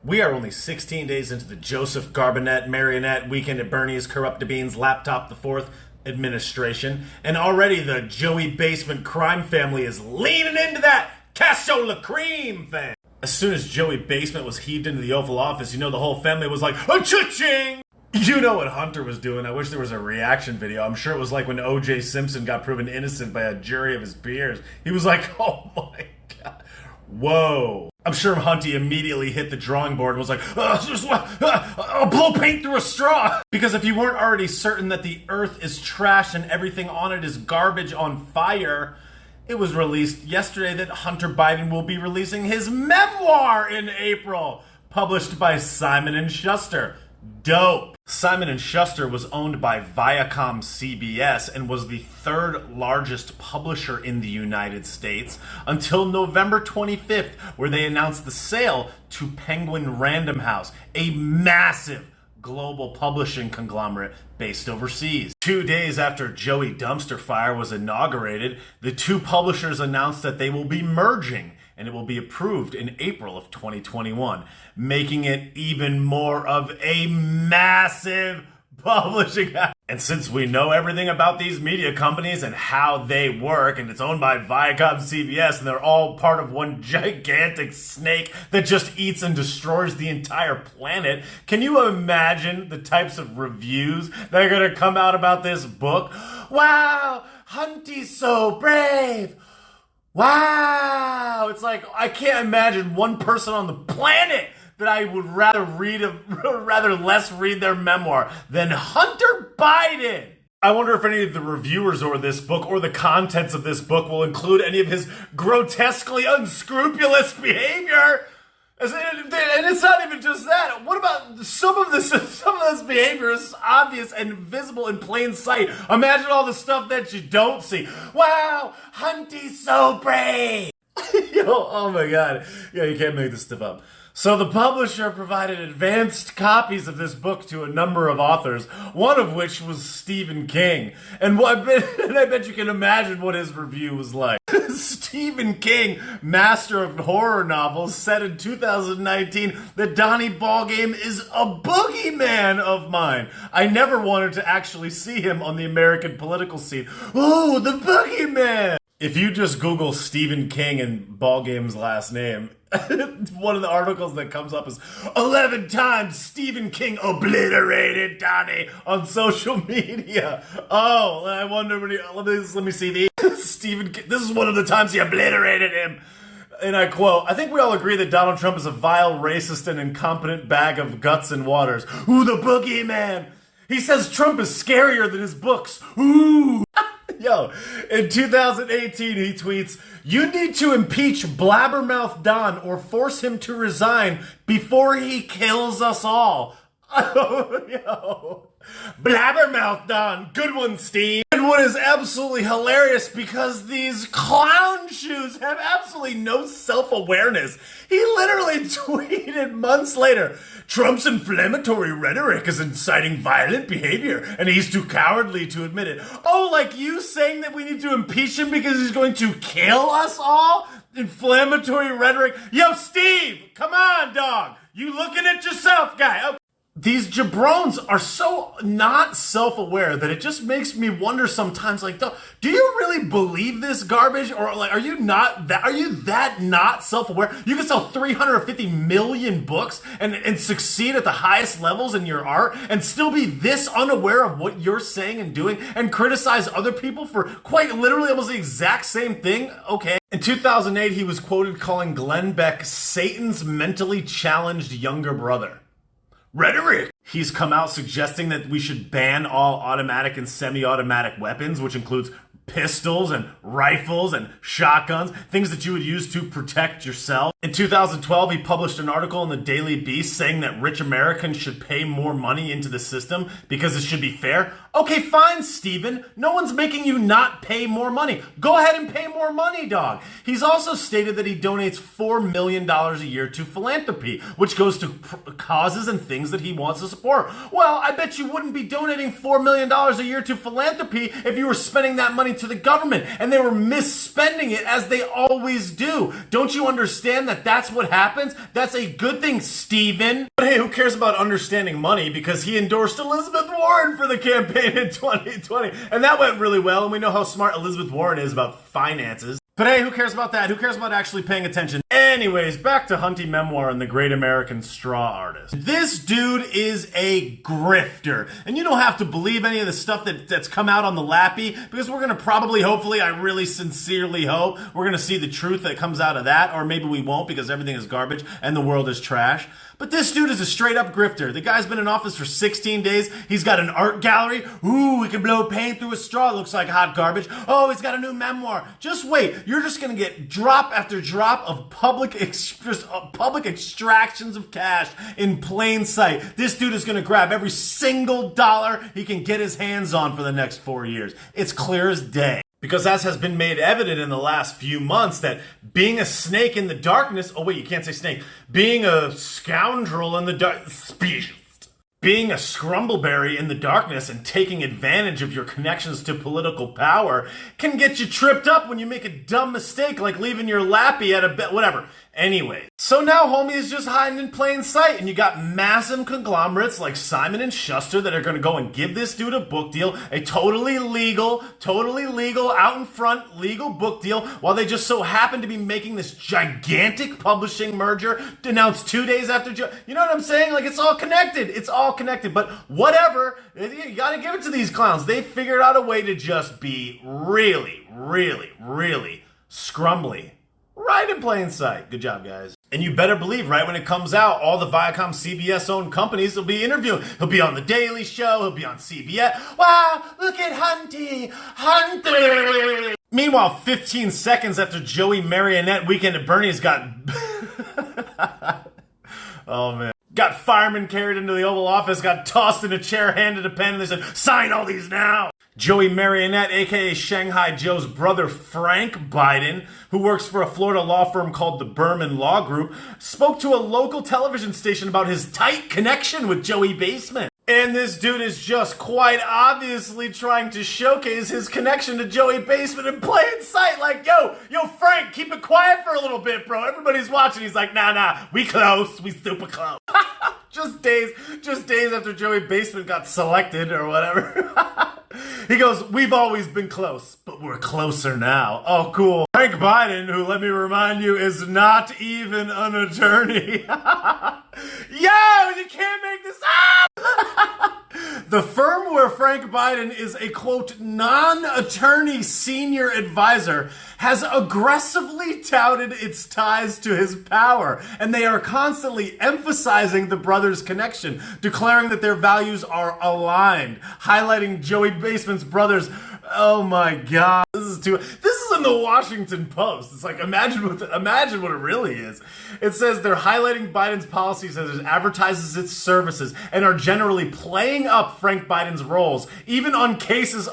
We are only 16 days into the Joseph Garbinet Marionette Weekend at Bernie's Corrupt Beans Laptop the Fourth administration, and already the Joey Basement crime family is leaning into that Casso La Cream fan. As soon as Joey Basement was heaved into the Oval Office, you know the whole family was like, cha-ching! You know what Hunter was doing. I wish there was a reaction video. I'm sure it was like when O.J. Simpson got proven innocent by a jury of his peers. He was like, oh my god. Whoa. I'm sure Hunty immediately hit the drawing board and was like, I'll blow paint through a straw. Because if you weren't already certain that the earth is trash and everything on it is garbage on fire, it was released yesterday that Hunter Biden will be releasing his memoir in April, published by Simon & Schuster. Dope. Simon & Schuster was owned by Viacom CBS and was the third largest publisher in the United States until November 25th, where they announced the sale to Penguin Random House, a massive global publishing conglomerate based overseas. 2 days after Joey Dumpster Fire was inaugurated, the two publishers announced that they will be merging, and it will be approved in April of 2021, making it even more of a massive publishing house. And since we know everything about these media companies and how they work, and it's owned by Viacom CBS, and they're all part of one gigantic snake that just eats and destroys the entire planet, can you imagine the types of reviews that are gonna come out about this book? Wow, Hunty's so brave. Wow! It's like, I can't imagine one person on the planet that I would rather less read their memoir than Hunter Biden. I wonder if any of the reviewers or this book or the contents of this book will include any of his grotesquely unscrupulous behavior. And it's not even just that. What about some of this behavior is obvious and visible in plain sight. Imagine all the stuff that you don't see. Wow, Hunty's so brave. Yo, oh my god. Yeah, you can't make this stuff up. So the publisher provided advanced copies of this book to a number of authors, one of which was Stephen King. And I bet you can imagine what his review was like. Stephen King, master of horror novels, said in 2019 that Donnie Ballgame is a boogeyman of mine. I never wanted to actually see him on the American political scene. Ooh, the boogeyman! If you just Google Stephen King and Ballgame's last name, one of the articles that comes up is 11 times Stephen King obliterated Donnie on social media. Oh, I wonder when let me see these. Stephen King, this is one of the times he obliterated him. And I quote, I think we all agree that Donald Trump is a vile, racist, and incompetent bag of guts and waters. Ooh, the boogeyman. He says Trump is scarier than his books. Ooh. Yo, in 2018, he tweets, you need to impeach Blabbermouth Don or force him to resign before he kills us all. Oh, yo. Blabbermouth Don. Good one, Steve. And what is absolutely hilarious, because these clown shoes have absolutely no self-awareness. He literally tweeted months later, Trump's inflammatory rhetoric is inciting violent behavior, and he's too cowardly to admit it. Oh, like you saying that we need to impeach him because he's going to kill us all? Inflammatory rhetoric. Yo, Steve, come on, dog. You looking at yourself, guy. Oh. These jabrones are so not self-aware that it just makes me wonder sometimes, like, do you really believe this garbage? Or like, are you that not self-aware? You can sell 350 million books and succeed at the highest levels in your art and still be this unaware of what you're saying and doing and criticize other people for quite literally almost the exact same thing? Okay. In 2008, he was quoted calling Glenn Beck Satan's mentally challenged younger brother. Rhetoric. He's come out suggesting that we should ban all automatic and semi-automatic weapons, which includes pistols and rifles and shotguns, things that you would use to protect yourself. In 2012, he published an article in the Daily Beast saying that rich Americans should pay more money into the system because it should be fair. Okay, fine, Stephen. No one's making you not pay more money. Go ahead and pay more money, dog. He's also stated that he donates $4 million a year to philanthropy, which goes to causes and things that he wants to support. Well, I bet you wouldn't be donating $4 million a year to philanthropy if you were spending that money to the government and they were misspending it as they always do. Don't you understand understand that that's what happens? That's a good thing, Steven. But hey, who cares about understanding money? Because he endorsed Elizabeth Warren for the campaign in 2020. And that went really well, and we know how smart Elizabeth Warren is about finances. But hey, who cares about that? Who cares about actually paying attention? Anyways, back to Hunty Memoir and the Great American Straw Artist. This dude is a grifter. And you don't have to believe any of the stuff that's come out on the Lappy, because we're going to probably, hopefully, I really sincerely hope, we're going to see the truth that comes out of that, or maybe we won't because everything is garbage and the world is trash. But this dude is a straight up grifter. The guy's been in office for 16 days. He's got an art gallery. Ooh, he can blow paint through a straw. It looks like hot garbage. Oh, he's got a new memoir. Just wait. You're just going to get drop after drop of public extractions of cash in plain sight. This dude is going to grab every single dollar he can get his hands on for the next 4 years. It's clear as day. Because as has been made evident in the last few months, that being a snake in the darkness, oh wait, you can't say snake, being a scoundrel in the dark, being a scrumbleberry in the darkness and taking advantage of your connections to political power can get you tripped up when you make a dumb mistake like leaving your lappy at a bit, whatever. Anyway, so now homie is just hiding in plain sight, and you got massive conglomerates like Simon & Schuster that are going to go and give this dude a book deal, a totally legal, out in front legal book deal, while they just so happen to be making this gigantic publishing merger announced 2 days after, you know what I'm saying? Like, it's all connected. It's all connected, but whatever, you got to give it to these clowns. They figured out a way to just be really scrumbly. Right in plain sight. Good job, guys. And you better believe, right when it comes out, all the Viacom CBS-owned companies will be interviewing. He'll be on The Daily Show. He'll be on CBS. Wow, look at Hunty. Meanwhile, 15 seconds after Joey Marionette Weekend at Bernie's got... oh, man. Got firemen carried into the Oval Office, got tossed in a chair, handed a pen, and they said, sign all these now. Joey Marionette, a.k.a. Shanghai Joe's brother Frank Biden, who works for a Florida law firm called the Berman Law Group, spoke to a local television station about his tight connection with Joey Basement. And this dude is just quite obviously trying to showcase his connection to Joey Basement in plain sight. Like, yo, Frank, keep it quiet for a little bit, bro. Everybody's watching. He's like, nah, we close. We super close. Just days after Joey Basement got selected or whatever. He goes, we've always been close, but we're closer now. Oh, cool. Frank Biden, who, let me remind you, is not even an attorney. Yo, you can't make this up! The firm where Frank Biden is a, quote, non-attorney senior advisor has aggressively touted its ties to his power, and they are constantly emphasizing the brothers' connection, declaring that their values are aligned, highlighting Joey Basement's brothers. Oh my God, this is in the Washington Post. It's like, imagine what it really is. It says they're highlighting Biden's policies as it advertises its services and are generally playing up Frank Biden's roles, even on cases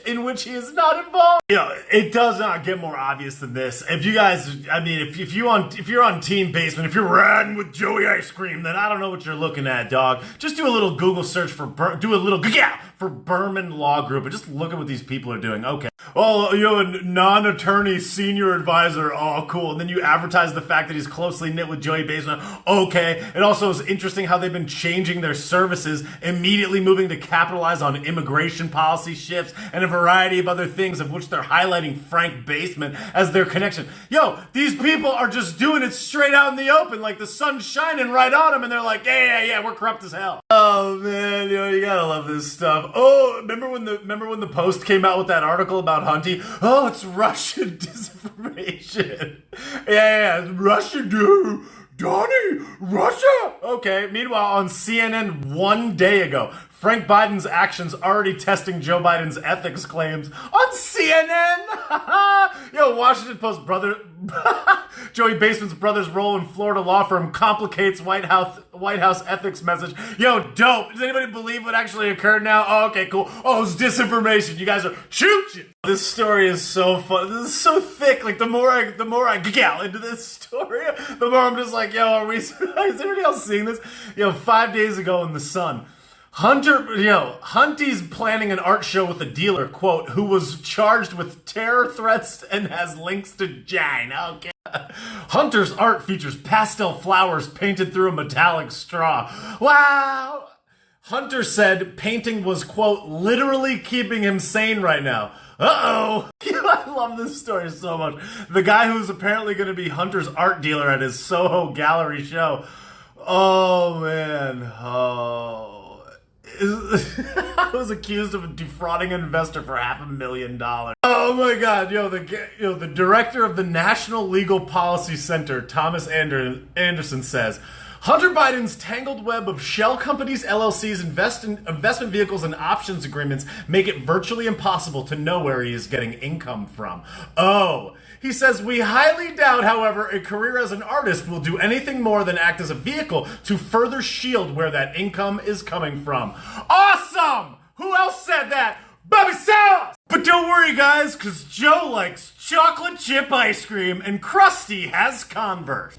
in which he is not involved. You know, it does not get more obvious than this. If you guys, I mean, if you're on Team Basement, if you're riding with Joey Ice Cream, then I don't know what you're looking at, dog. Just do a little Google search for Berman Law Group and just look at what these people are doing. Okay. Oh, you're a non-attorney senior advisor. Oh, cool. And then you advertise the fact that he's closely knit with Joey Basement. Okay. It also is interesting how they've been changing their services, immediately moving to capitalize on immigration policy shifts and a variety of other things, of which they're highlighting Frank Basement as their connection. Yo, these people are just doing it straight out in the open, like the sun's shining right on them, and they're like, yeah, we're corrupt as hell. Oh man, you gotta love this stuff. Oh, remember when the Post came out with that article about Hunty? Oh, it's Russian disinformation. Yeah, it's Russian, dude. Donnie, Russia. Okay. Meanwhile, on CNN 1 day ago, Frank Biden's actions already testing Joe Biden's ethics claims on CNN. Yo, Washington Post brother, Joey Basement's brother's role in Florida law firm complicates White House ethics message. Yo, dope. Does anybody believe what actually occurred now? Oh, okay, cool. Oh, it's disinformation. You guys are shoot. This story is so fun. This is so thick. Like the more I get into this story, the more I'm just like, yo, is anybody else seeing this? Yo, 5 days ago in The Sun, Hunty's planning an art show with a dealer, quote, who was charged with terror threats and has links to Jane. Okay. Hunter's art features pastel flowers painted through a metallic straw. Wow! Hunter said painting was, quote, literally keeping him sane right now. Uh-oh! I love this story so much. The guy who's apparently going to be Hunter's art dealer at his Soho Gallery show. Oh, man. Oh. I was accused of defrauding an investor for $500,000. Oh my God, the director of the National Legal Policy Center, Thomas Anderson, says, Hunter Biden's tangled web of shell companies, LLCs, investment vehicles, and options agreements make it virtually impossible to know where he is getting income from. Oh. He says, we highly doubt, however, a career as an artist will do anything more than act as a vehicle to further shield where that income is coming from. Awesome! Who else said that? Bobby Sauce! But don't worry, guys, because Joe likes chocolate chip ice cream and Krusty has Converse.